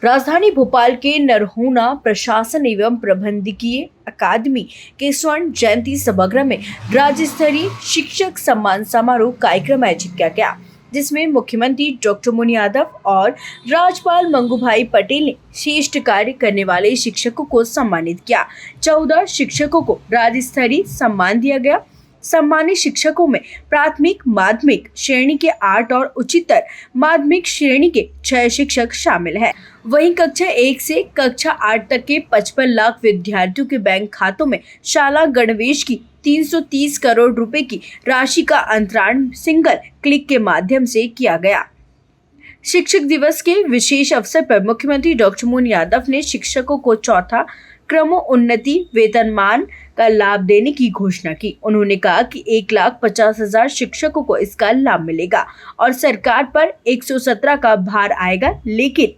राजधानी भोपाल के नरहोना प्रशासन एवं प्रबंधकीय अकादमी के स्वर्ण जयंती सभागृह में राज्य स्तरीय शिक्षक सम्मान समारोह कार्यक्रम आयोजित किया गया, जिसमें मुख्यमंत्री डॉक्टर मोहन यादव और राज्यपाल मंगूभाई पटेल ने श्रेष्ठ कार्य करने वाले शिक्षकों को सम्मानित किया। 14 शिक्षकों को राज्य स्तरीय सम्मान दिया गया। सम्मानित शिक्षकों में प्राथमिक माध्यमिक श्रेणी के 8 और उच्चतर माध्यमिक श्रेणी के 6 शिक्षक शामिल हैं। वहीं कक्षा 1 से कक्षा 8 तक के 55 लाख विद्यार्थियों के बैंक खातों में शाला गणवेश की 330 करोड़ रुपए की राशि का अंतरण सिंगल क्लिक के माध्यम से किया गया। शिक्षक दिवस के विशेष अवसर पर मुख्यमंत्री डॉक्टर मोहन यादव ने शिक्षकों को चौथा क्रमोन्नति वेतनमान का लाभ देने की घोषणा की। उन्होंने कहा कि 1,50,000 शिक्षकों को इसका लाभ मिलेगा और सरकार पर 117 का भार आएगा, लेकिन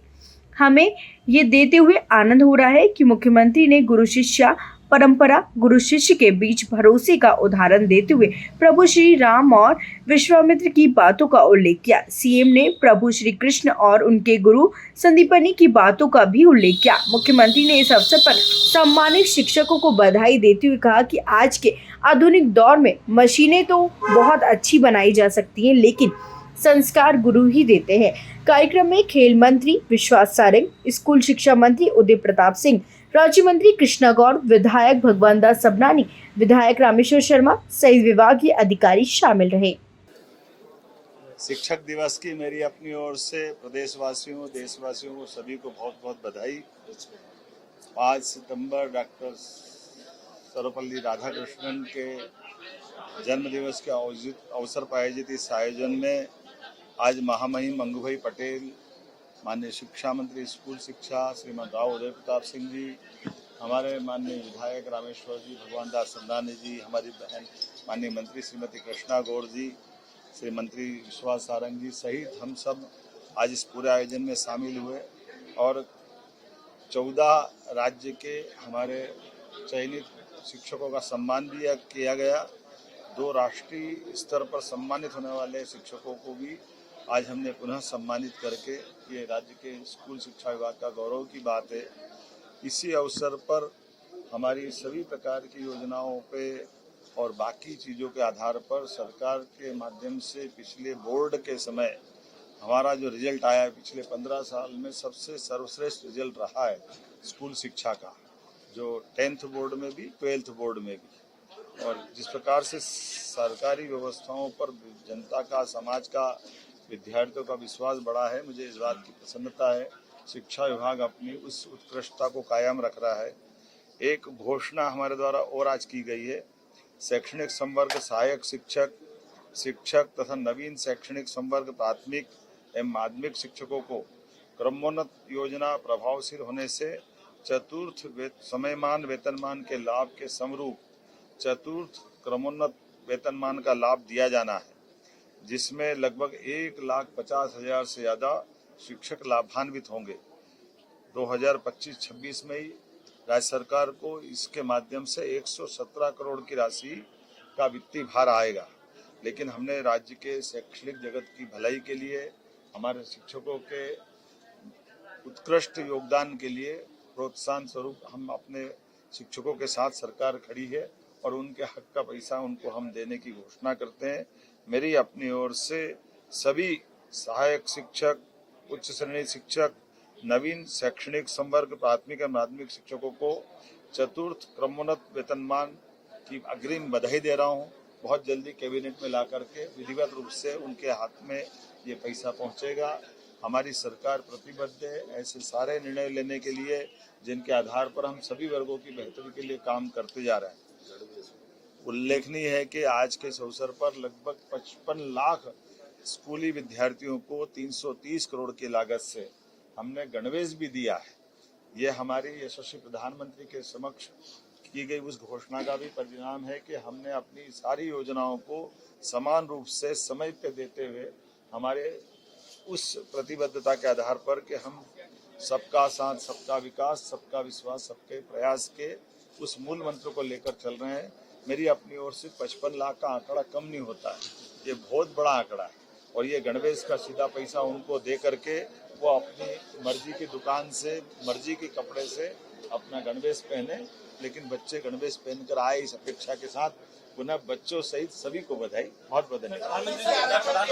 हमें ये देते हुए आनंद हो रहा है कि मुख्यमंत्री ने गुरु शिष्या परंपरा, गुरु शिष्य के बीच भरोसे का उदाहरण देते हुए प्रभु श्री राम और विश्वामित्र की बातों का उल्लेख किया। सीएम ने प्रभु श्री कृष्ण और उनके गुरु संदीपनी की बातों का भी उल्लेख किया। मुख्यमंत्री ने इस अवसर पर सम्मानित शिक्षकों को बधाई देते हुए कहा कि आज के आधुनिक दौर में मशीनें तो बहुत अच्छी बनाई जा सकती हैं, लेकिन संस्कार गुरु ही देते हैं। कार्यक्रम में खेल मंत्री विश्वास सारंग, स्कूल शिक्षा मंत्री उदय प्रताप सिंह, राज्य मंत्री कृष्णा गौर, विधायक भगवान दास सबनानी, विधायक रामेश्वर शर्मा सहित विभागीय अधिकारी शामिल रहे। शिक्षक दिवस की मेरी अपनी ओर से प्रदेशवासियों, देशवासियों को सभी को बहुत बहुत बधाई। 5 सितंबर डॉक्टर सर्वपल्ली राधाकृष्णन के जन्म दिवस के अवसर पर आयोजित इस आयोजन में आज महामहिम मंगूभाई पटेल, माननीय शिक्षा मंत्री स्कूल शिक्षा श्रीमान राव उदय प्रताप सिंह जी, हमारे माननीय विधायक रामेश्वर जी, भगवान दास सबनानी जी, हमारी बहन माननीय मंत्री श्रीमती कृष्णा गौर जी, श्री मंत्री विश्वास सारंग जी सहित हम सब आज इस पूरे आयोजन में शामिल हुए और 14 राज्य के हमारे चयनित शिक्षकों का सम्मान भी किया गया। 2 राष्ट्रीय स्तर पर सम्मानित होने वाले शिक्षकों को भी आज हमने पुनः सम्मानित करके, ये राज्य के स्कूल शिक्षा विभाग का गौरव की बात है। इसी अवसर पर हमारी सभी प्रकार की योजनाओं पे और बाकी चीज़ों के आधार पर सरकार के माध्यम से पिछले बोर्ड के समय हमारा जो रिजल्ट आया है, पिछले 15 साल में सबसे सर्वश्रेष्ठ रिजल्ट रहा है स्कूल शिक्षा का, जो 10th बोर्ड में भी 12th बोर्ड में भी। और जिस प्रकार से सरकारी व्यवस्थाओं पर जनता का, समाज का, विद्यार्थियों का विश्वास बढ़ा है, मुझे इस बात की प्रसन्नता है। शिक्षा विभाग अपनी उस उत्कृष्टता को कायम रख रहा है। एक घोषणा हमारे द्वारा और आज की गई है, शैक्षणिक संवर्ग सहायक शिक्षक तथा नवीन शैक्षणिक संवर्ग प्राथमिक एवं माध्यमिक शिक्षकों को क्रमोन्नत योजना प्रभावशील होने से चतुर्थ समयमान वेतनमान के लाभ के समरूप चतुर्थ क्रमोन्नत वेतनमान का लाभ दिया जाना है, जिसमें लगभग 1,50,000 से ज़्यादा शिक्षक लाभान्वित होंगे। 2025-26 में ही राज्य सरकार को इसके माध्यम से 117 करोड़ की राशि का वित्तीय भार आएगा, लेकिन हमने राज्य के शैक्षणिक जगत की भलाई के लिए, हमारे शिक्षकों के उत्कृष्ट योगदान के लिए प्रोत्साहन स्वरूप हम अपने शिक्षकों के साथ सरकार खड़ी है और उनके हक का पैसा उनको हम देने की घोषणा करते हैं। मेरी अपनी ओर से सभी सहायक शिक्षक, उच्च श्रेणी शिक्षक, नवीन शैक्षणिक संवर्ग प्राथमिक और माध्यमिक शिक्षकों को चतुर्थ क्रमोन्नत वेतनमान की अग्रिम बधाई दे रहा हूं। बहुत जल्दी कैबिनेट में ला करके विधिवत रूप से उनके हाथ में ये पैसा पहुंचेगा। हमारी सरकार प्रतिबद्ध है ऐसे सारे निर्णय लेने के लिए जिनके आधार पर हम सभी वर्गों की बेहतरी के लिए काम करते जा रहे हैं। उल्लेखनीय है कि आज के इस अवसर पर लगभग 55 लाख स्कूली विद्यार्थियों को 330 करोड़ की लागत से हमने गणवेश भी दिया है। ये हमारी यशस्वी प्रधानमंत्री के समक्ष की गई उस घोषणा का भी परिणाम है कि हमने अपनी सारी योजनाओं को समान रूप से समय पे देते हुए हमारे उस प्रतिबद्धता के आधार पर कि हम सबका साथ, सबका विकास, सबका विश्वास, सबके प्रयास के उस मूल मंत्र को लेकर चल रहे हैं। मेरी अपनी ओर से 55 लाख का आंकड़ा कम नहीं होता है, ये बहुत बड़ा आंकड़ा है और ये गणवेश का सीधा पैसा उनको दे करके वो अपनी मर्जी की दुकान से, मर्जी के कपड़े से अपना गणवेश पहने, लेकिन बच्चे गणवेश पहनकर आए इस अपेक्षा के साथ। पुनः बच्चों सहित सभी को बधाई, बहुत बहुत धन्यवाद।